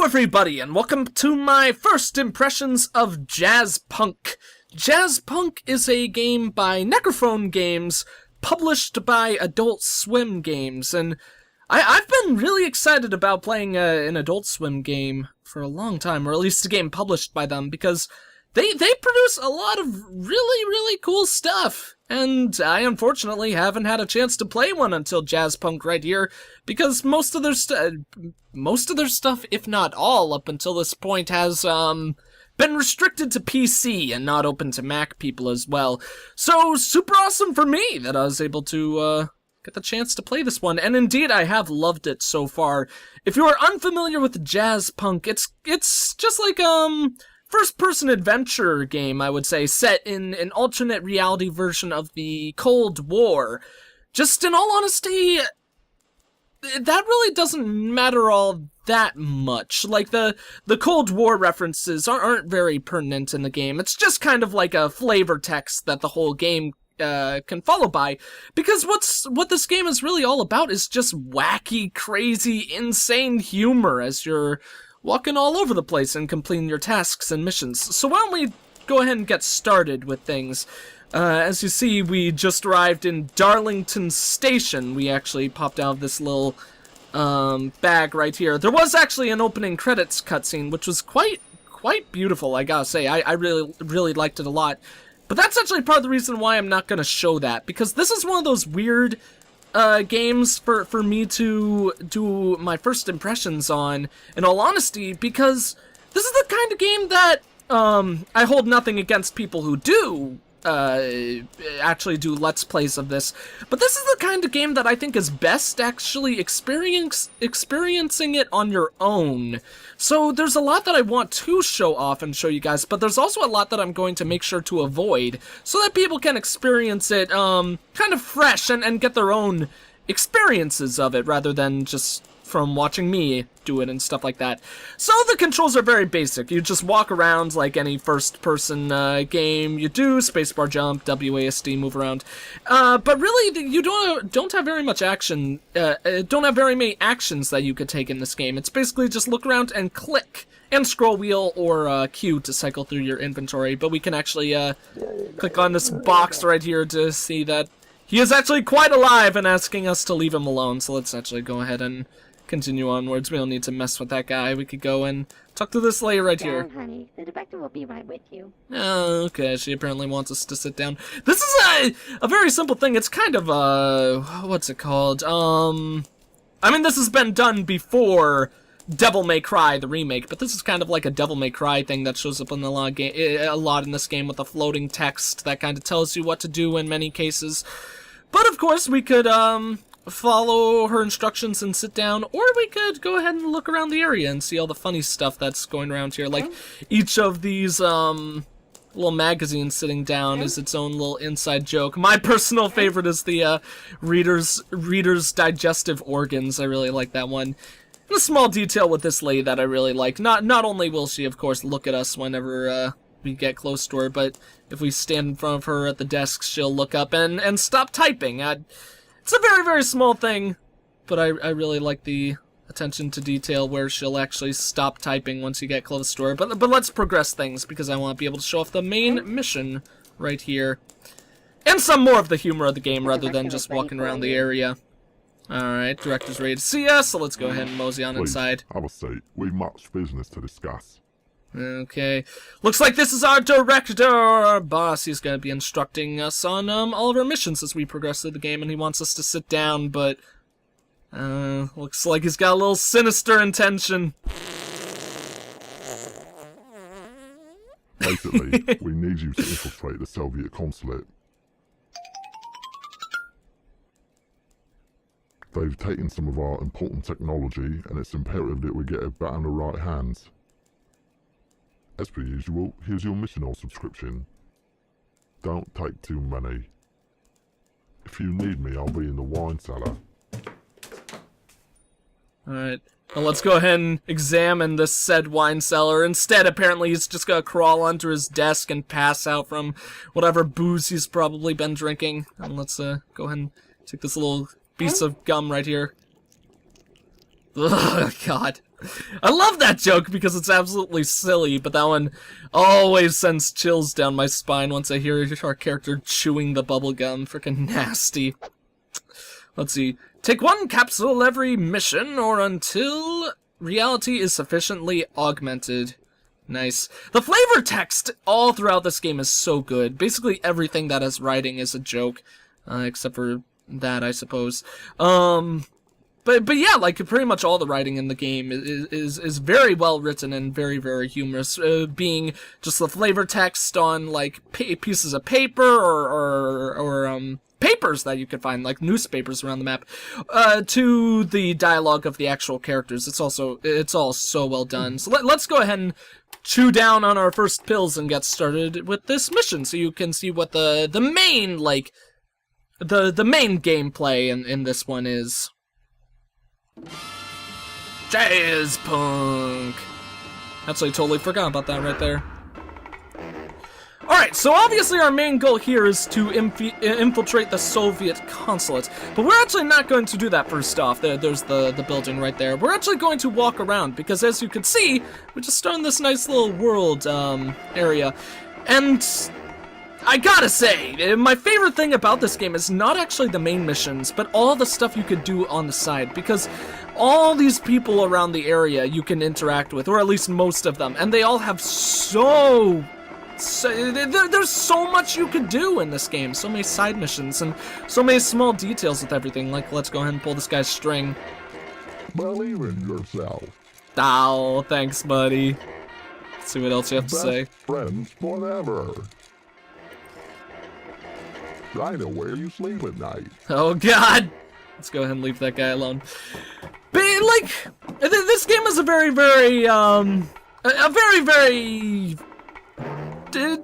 everybody, and welcome to my first impressions of Jazzpunk. Jazzpunk is a game by Necrophone Games, published by Adult Swim Games, and I've been really excited about playing an Adult Swim game for a long time, or at least a game published by them, because they produce a lot of really cool stuff. And I unfortunately haven't had a chance to play one until Jazzpunk right here, because most of their stuff, if not all, up until this point has been restricted to PC and not open to Mac people as well. So super awesome for me that I was able to get the chance to play this one, and indeed I have loved it so far. If you are unfamiliar with Jazzpunk, it's just like first-person adventure game, I would say, set in an alternate reality version of the Cold War. Just in all honesty, that really doesn't matter all that much. Like, the Cold War references aren't very pertinent in the game. It's just kind of like a flavor text that the whole game can follow by, because what this game is really all about is just wacky, crazy, insane humor as you're walking all over the place and completing your tasks and missions. So why don't we go ahead and get started with things. As you see, we just arrived in Darlington Station. We actually popped out of this little bag right here. There was actually an opening credits cutscene, which was quite beautiful, I gotta say. I really liked it a lot. But that's actually part of the reason why I'm not gonna show that, because this is one of those weird games for me to do my first impressions on, in all honesty, because this is the kind of game that I hold nothing against people who do actually do Let's Plays of this, but this is the kind of game that I think is best actually experiencing it on your own. So there's a lot that I want to show off and show you guys, but there's also a lot that I'm going to make sure to avoid, so that people can experience it kind of fresh and get their own experiences of it, rather than just from watching me do it and stuff like that. So the controls are very basic. You just walk around like any first-person game you do. Spacebar jump, WASD, move around. But really, you don't have very much action. Don't have very many actions that you could take in this game. It's basically just look around and click, and scroll wheel or Q to cycle through your inventory. But we can actually click on this box right here to see that he is actually quite alive and asking us to leave him alone. So let's actually go ahead and continue onwards. We don't need to mess with that guy. We could go and talk to this lady right here. Honey, the director will be right with you. Oh, okay. She apparently wants us to sit down. This is a very simple thing. It's kind of what's it called? I mean, this has been done before Devil May Cry, the remake, but this is kind of like a Devil May Cry thing that shows up in a lot in this game with a floating text that kind of tells you what to do in many cases. But of course, we could follow her instructions and sit down, or we could go ahead and look around the area and see all the funny stuff that's going around here. Like, each of these little magazines sitting down is its own little inside joke. My personal favorite is the reader's digestive organs. I really like that one. And a small detail with this lady that I really like. Not only will she, of course, look at us whenever we get close to her, but if we stand in front of her at the desk, she'll look up and stop typing. It's a very small thing, but I really like the attention to detail where she'll actually stop typing once you get close to her. But let's progress things, because I want to be able to show off the main mission right here. And some more of the humor of the game, rather than just walking around the area. Alright, director's ready to see us, so let's go ahead and mosey on inside. Have a seat. We've much business to discuss. Okay. Looks like this is our director, our boss. He's going to be instructing us on all of our missions as we progress through the game, and he wants us to sit down, but looks like he's got a little sinister intention. Basically, we need you to infiltrate the Soviet consulate. They've taken some of our important technology, and it's imperative that we get it back in the right hands. As per usual, here's your mission or subscription. Don't take too many. If you need me, I'll be in the wine cellar. Alright, well, let's go ahead and examine this said wine cellar. Instead, apparently, he's just gonna crawl onto his desk and pass out from whatever booze he's probably been drinking. And let's go ahead and take this little piece of gum right here. Ugh, God. I love that joke because it's absolutely silly, but that one always sends chills down my spine once I hear our character chewing the bubble gum. Freaking nasty. Let's see. Take one capsule every mission or until reality is sufficiently augmented. Nice. The flavor text all throughout this game is so good. Basically everything that has writing is a joke, except for that, I suppose. But yeah, like pretty much all the writing in the game is very well written and very, very humorous. Being just the flavor text on like pieces of paper or papers that you could find, like newspapers around the map, to the dialogue of the actual characters. It's all so well done. So let's go ahead and chew down on our first pills and get started with this mission, so you can see what the main the main gameplay in this one is. Jazzpunk! Actually, totally forgot about that right there. Alright, so obviously our main goal here is to infiltrate the Soviet consulate. But we're actually not going to do that first off. There's the building right there. We're actually going to walk around, because as you can see, we're just starting this nice little world area. And I gotta say, my favorite thing about this game is not actually the main missions, but all the stuff you could do on the side, because all these people around the area you can interact with, or at least most of them, and they all have there's so much you could do in this game, so many side missions, and so many small details with everything, like let's go ahead and pull this guy's string. Believe in yourself. Oh, thanks buddy. Let's see what else you have to say. Friends forever. I know where you sleep at night. Oh God! Let's go ahead and leave that guy alone. But like, this game is a very, very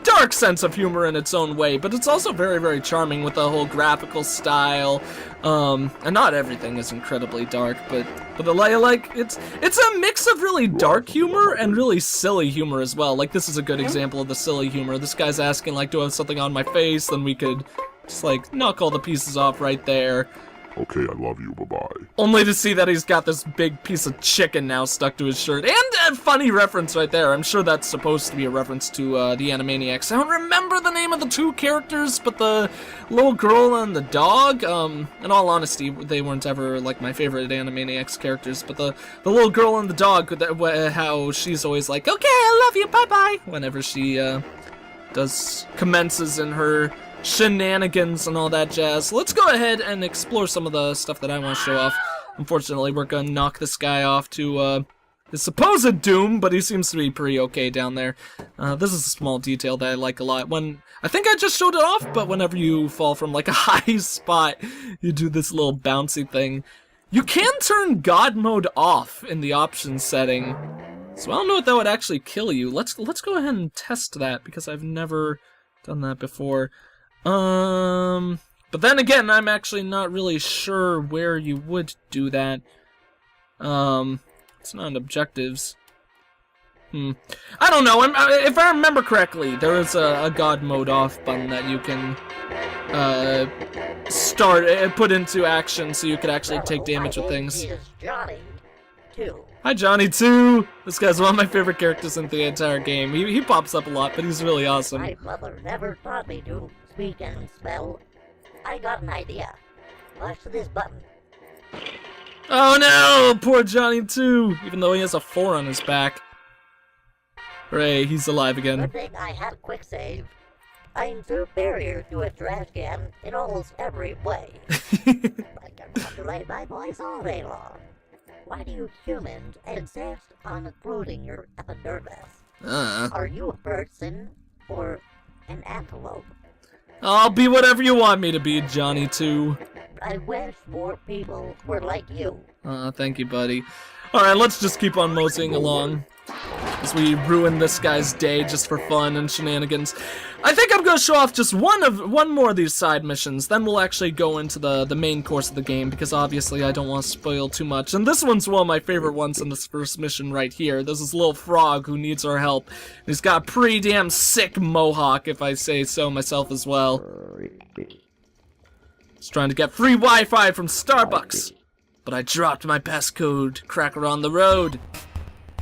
dark sense of humor in its own way, but it's also very, very charming with the whole graphical style. And not everything is incredibly dark, but like it's a mix of really dark humor and really silly humor as well. Like this is a good example of the silly humor. This guy's asking like, do I have something on my face? Then we could just like knock all the pieces off right there. Okay, I love you, bye-bye. Only to see that he's got this big piece of chicken now stuck to his shirt. And a funny reference right there. I'm sure that's supposed to be a reference to the Animaniacs. I don't remember the name of the two characters, but the little girl and the dog, in all honesty, they weren't ever like my favorite Animaniacs characters, but the little girl and the dog, how she's always like, okay, I love you, bye-bye, whenever she commences in her shenanigans and all that jazz. Let's go ahead and explore some of the stuff that I want to show off. Unfortunately, we're gonna knock this guy off to his supposed doom, but he seems to be pretty okay down there. This is a small detail that I like a lot. I think I just showed it off, but whenever you fall from like a high spot, you do this little bouncy thing. You can turn God mode off in the options setting, so I don't know if that would actually kill you. Let's go ahead and test that, because I've never done that before. But then again, I'm actually not really sure where you would do that. It's not in objectives. I don't know. If I remember correctly, there is a God mode off button that you can put into action, so you could actually take damage with things. Johnny, too. Hi, Johnny 2. This guy's one of my favorite characters in the entire game. He pops up a lot, but he's really awesome. My mother never taught me to speak and spell. I got an idea. Push this button. Oh no! Poor Johnny 2, even though he has a 4 on his back. Hooray, he's alive again. Good thing I had a quick save. I'm superior to a trash can in almost every way. I can modulate my voice all day long. Why do you humans insist on uprooting your epidermis? Are you a person or an antelope? I'll be whatever you want me to be, Johnny 2. I wish more people were like you. Thank you, buddy. Alright, let's just keep on moseying along as we ruin this guy's day just for fun and shenanigans. I think I'm gonna show off just one more of these side missions, then we'll actually go into the main course of the game, because obviously I don't want to spoil too much. And this one's one of my favorite ones in this first mission right here. There's this little frog who needs our help. He's got a pretty damn sick mohawk, if I say so myself as well. He's trying to get free Wi-Fi from Starbucks. but I dropped my passcode cracker on the road.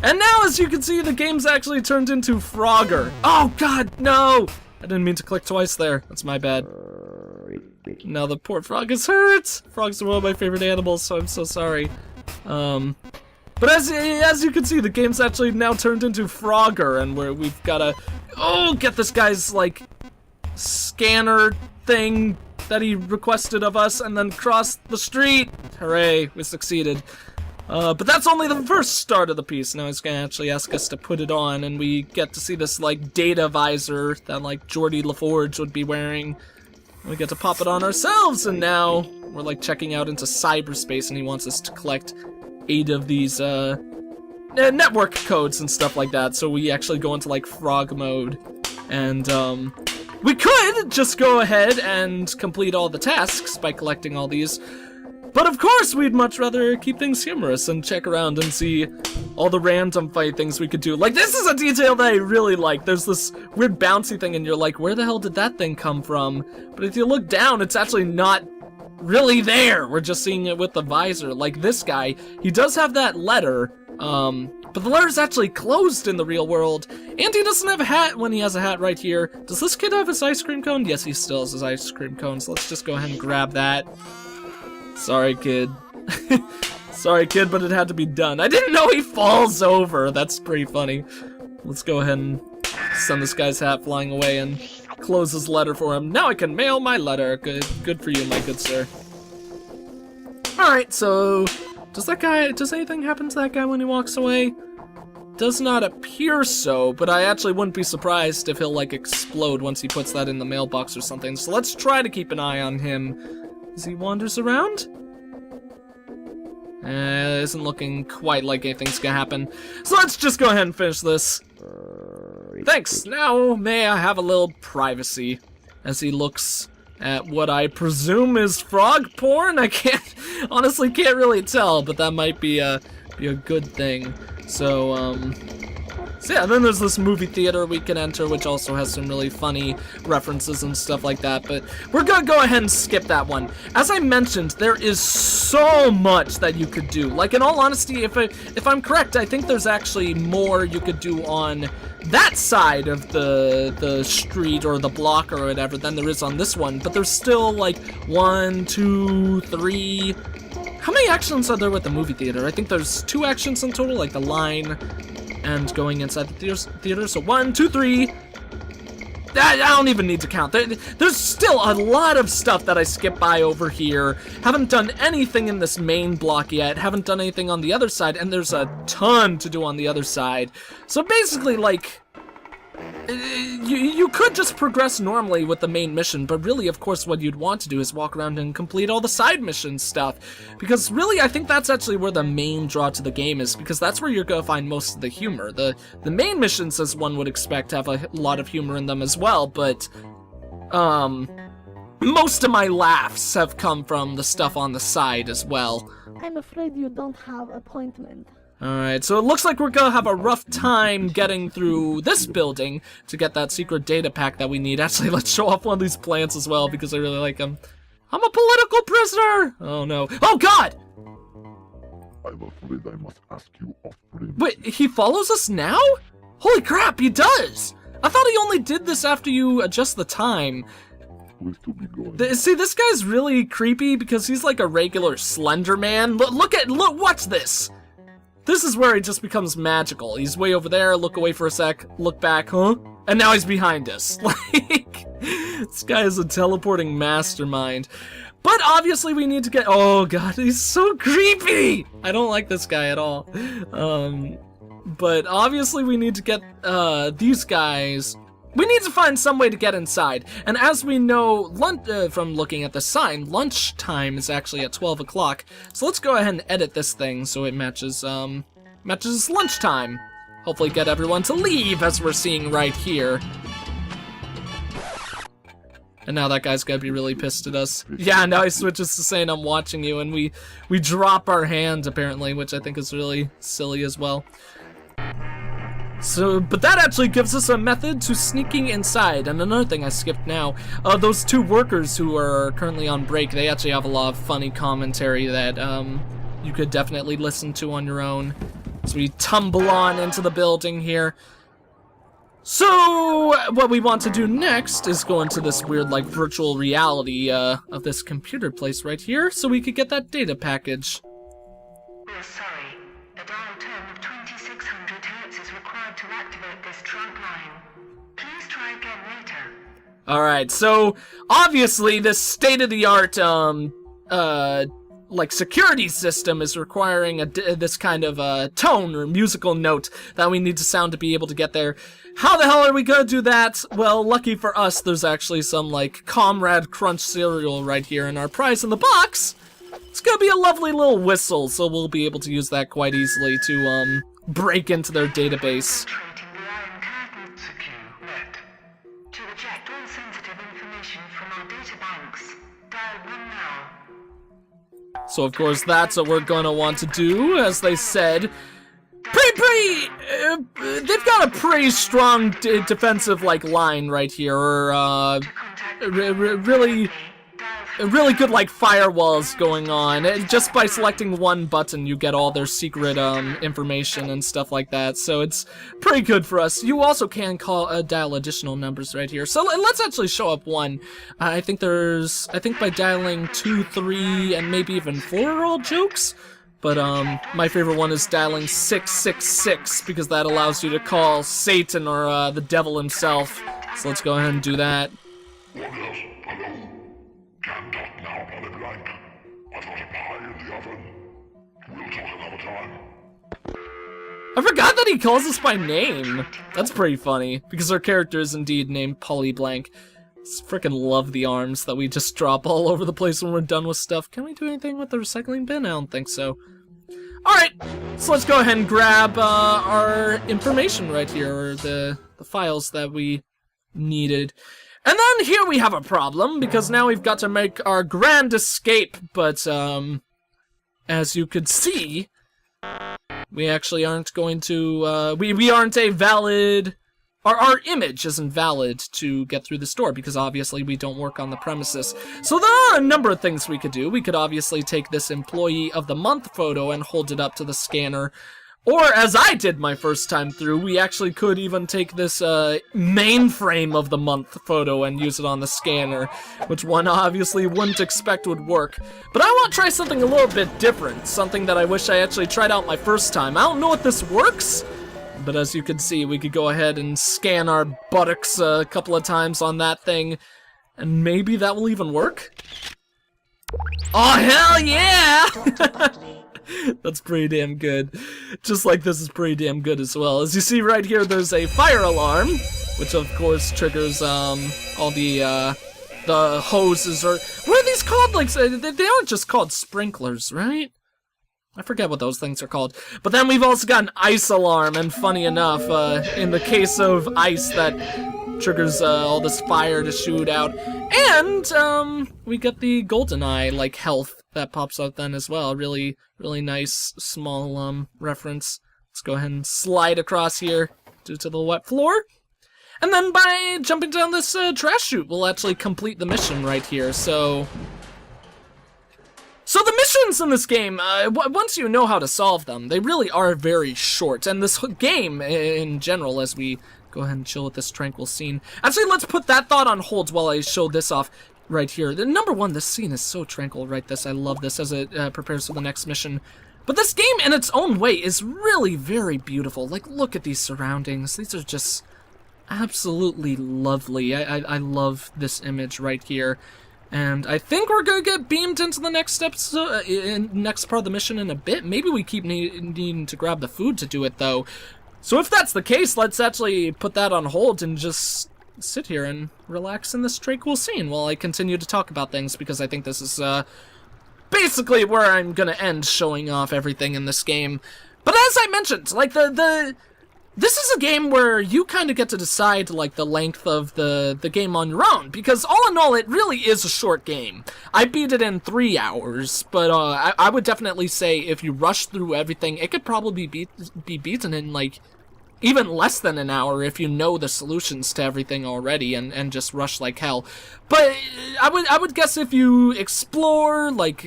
And now, as you can see, the game's actually turned into Frogger. Oh god, no! I didn't mean to click twice there. That's my bad. Now the poor frog is hurt! Frogs are one of my favorite animals, so I'm so sorry. But as you can see, the game's actually now turned into Frogger, and we've gotta, get this guy's, like, scanner thing that he requested of us, and then cross the street. Hooray, we succeeded. But that's only the first start of the piece. Now he's gonna actually ask us to put it on, and we get to see this, like, data visor that, like, Geordie LaForge would be wearing. We get to pop it on ourselves, and now we're, like, checking out into cyberspace, and he wants us to collect 8 of these, network codes and stuff like that, so we actually go into, like, frog mode. And, we could just go ahead and complete all the tasks by collecting all these, but of course we'd much rather keep things humorous and check around and see all the random fight things we could do. Like, this is a detail that I really like. There's this weird bouncy thing and you're like, where the hell did that thing come from? But if you look down, it's actually not really there. We're just seeing it with the visor. Like this guy, he does have that letter, but the letter's actually closed in the real world, and he doesn't have a hat when he has a hat right here. Does this kid have his ice cream cone? Yes, he still has his ice cream cone, so let's just go ahead and grab that. Sorry, kid. Sorry, kid, but it had to be done. I didn't know he falls over. That's pretty funny. Let's go ahead and send this guy's hat flying away and close his letter for him. Now I can mail my letter. Good for you, my good sir. Alright, so does anything happen to that guy when he walks away? Does not appear so, but I actually wouldn't be surprised if he'll, like, explode once he puts that in the mailbox or something. So let's try to keep an eye on him as he wanders around. Isn't looking quite like anything's gonna happen. So let's just go ahead and finish this. Thanks. Now may I have a little privacy as he looks at what I presume is frog porn? I honestly can't really tell, but that might be a good thing. So yeah, then there's this movie theater we can enter, which also has some really funny references and stuff like that, but we're gonna go ahead and skip that one. As I mentioned, there is so much that you could do. Like, in all honesty, if I'm correct, I think there's actually more you could do on that side of the street or the block or whatever than there is on this one, but there's still, like, 1, 2, 3... How many actions are there with the movie theater? I think there's 2 actions in total, like the line and going inside the theater. So 1, 2, 3. I don't even need to count. There's still a lot of stuff that I skip by over here. Haven't done anything in this main block yet. Haven't done anything on the other side, and there's a ton to do on the other side. So basically, like, you could just progress normally with the main mission, but really, of course, what you'd want to do is walk around and complete all the side mission stuff. Because really, I think that's actually where the main draw to the game is, because that's where you're gonna find most of the humor. The main missions, as one would expect, have a lot of humor in them as well, but most of my laughs have come from the stuff on the side as well. I'm afraid you don't have appointment. Alright, so it looks like we're gonna have a rough time getting through this building to get that secret data pack that we need. Actually, let's show off one of these plants as well, because I really like them. I'm a political prisoner! Oh no. Oh god! I'm afraid I must ask you off-screen. Wait, he follows us now? Holy crap, he does! I thought he only did this after you adjust the time. We'll still be going. See, this guy's really creepy because he's like a regular Slender Man. Look, watch this! This is where he just becomes magical. He's way over there, look away for a sec, look back, huh? And now he's behind us. Like, this guy is a teleporting mastermind. But obviously we need to get... Oh god, he's so creepy! I don't like this guy at all. But obviously we need to get these guys... We need to find some way to get inside. And as we know from looking at the sign, lunchtime is actually at 12 o'clock. So let's go ahead and edit this thing so it matches lunchtime. Hopefully get everyone to leave, as we're seeing right here. And now that guy's gonna be really pissed at us. Yeah, now he switches to saying I'm watching you, and we drop our hand, apparently, which I think is really silly as well. So, but that actually gives us a method to sneaking inside. And another thing I skipped now, those 2 workers who are currently on break, they actually have a lot of funny commentary that you could definitely listen to on your own. So we tumble on into the building here. So, what we want to do next is go into this weird, like, virtual reality of this computer place right here, so we could get that data package. We're sorry. A dial tone of 2600 Hz is required to activate this trunk line. Please try again later. Alright, so, obviously, this state-of-the-art, like, security system is requiring this kind of, tone or musical note that we need to sound to be able to get there. How the hell are we gonna do that? Well, lucky for us, there's actually some, like, Comrade Crunch cereal right here in our prize in the box. It's gonna be a lovely little whistle, so we'll be able to use that quite easily to, break into their database. Penetrating the iron curtain secure net. To reject all sensitive information from our data banks, dial 1 now. So, of course, that's what we're gonna want to do, as they said. They've got a pretty strong defensive, like, line right here, or, really good, like, firewalls going on. Just by selecting one button, you get all their secret, information and stuff like that, so it's pretty good for us. You also can dial additional numbers right here. So let's actually show up one. I think by dialing 2, 3, and maybe even 4 are all jokes. But, my favorite one is dialing 666, because that allows you to call Satan or, the devil himself. So let's go ahead and do that. Hello? Can talk now, Polly Blank. I've got a pie in the oven. We'll talk another time. I forgot that he calls us by name. That's pretty funny, because our character is indeed named Polly Blank. Frickin' love the arms that we just drop all over the place when we're done with stuff. Can we do anything with the recycling bin? I don't think so. Alright, so let's go ahead and grab our information right here, or the files that we needed. And then here we have a problem, because now we've got to make our grand escape, but as you could see, we actually aren't going to, we aren't a valid... Our image isn't valid to get through this door, because obviously we don't work on the premises. So there are a number of things we could do. We could obviously take this Employee of the Month photo and hold it up to the scanner. Or, as I did my first time through, we actually could even take this Mainframe of the Month photo and use it on the scanner, which one obviously wouldn't expect would work. But I want to try something a little bit different, something that I wish I actually tried out my first time. I don't know if this works, but as you can see, we could go ahead and scan our buttocks a couple of times on that thing, and maybe that will even work? Oh, hell yeah! That's pretty damn good. Just like this is pretty damn good as well. As you see right here, there's a fire alarm, which of course triggers, all the hoses, or... What are these called? Like, they aren't just called sprinklers, right? I forget what those things are called. But then we've also got an ice alarm, and funny enough, in the case of ice, that triggers all this fire to shoot out. And we get the golden eye, like, health that pops out then as well. Really, really nice, small reference. Let's go ahead and slide across here due to the wet floor. And then by jumping down this trash chute, we'll actually complete the mission right here, so the missions in this game, once you know how to solve them, they really are very short. And this game, in general, as we go ahead and chill with this tranquil scene. Actually, let's put that thought on hold while I show this off right here. Number one, this scene is so tranquil, right? I love this as it prepares for the next mission. But this game, in its own way, is really very beautiful. Like, look at these surroundings. These are just absolutely lovely. I love this image right here. And I think we're gonna get beamed into the next steps, next part of the mission in a bit. Maybe we keep needing to grab the food to do it, though. So if that's the case, let's actually put that on hold and just sit here and relax in this tranquil scene while I continue to talk about things, because I think this is, basically where I'm gonna end showing off everything in this game. But as I mentioned, like, this is a game where you kind of get to decide, like, the length of the game on your own, because all in all, it really is a short game. I beat it in 3 hours, but I would definitely say if you rush through everything, it could probably be beaten in, like, even less than an hour if you know the solutions to everything already and just rush like hell. But I would guess if you explore, like,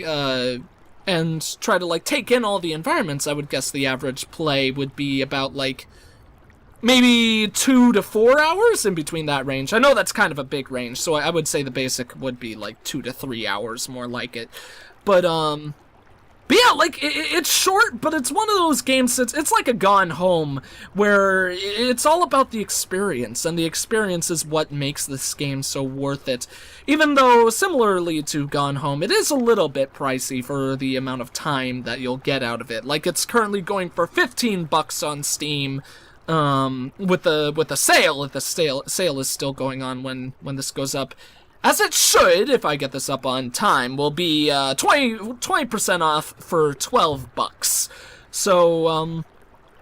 and try to, like, take in all the environments, I would guess the average play would be about, like, maybe 2 to 4 hours, in between that range. I know that's kind of a big range, so I would say the basic would be, like, 2 to 3 hours, more like it. But yeah, like, it's short, but it's one of those games it's like a Gone Home, where it's all about the experience, and the experience is what makes this game so worth it. Even though, similarly to Gone Home, it is a little bit pricey for the amount of time that you'll get out of it. Like, it's currently going for $15 on Steam, with a sale, if the sale is still going on when this goes up. As it should, if I get this up on time, will be 20% off for $12. So,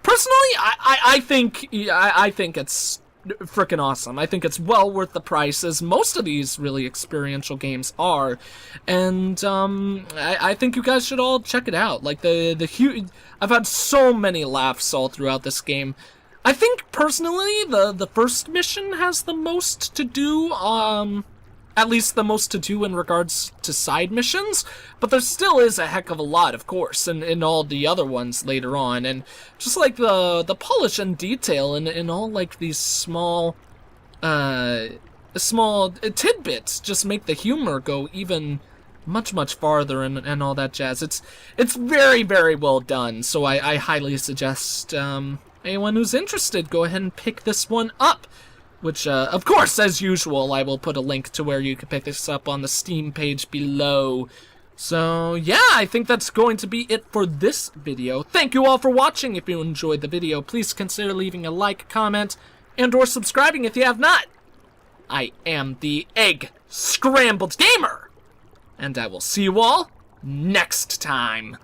personally, I think it's freaking awesome. I think it's well worth the price, as most of these really experiential games are, and I think you guys should all check it out. Like I've had so many laughs all throughout this game. I think personally, the first mission has the most to do. At least the most to do in regards to side missions, but there still is a heck of a lot, of course, in all the other ones later on, and just like the polish and detail in all, like, these small tidbits just make the humor go even much farther and all that jazz. It's very, very well done, so I highly suggest anyone who's interested, go ahead and pick this one up. Which, of course, as usual, I will put a link to where you can pick this up on the Steam page below. So, yeah, I think that's going to be it for this video. Thank you all for watching. If you enjoyed the video, please consider leaving a like, comment, and or subscribing if you have not. I am the EggScrambledGamer, and I will see you all next time.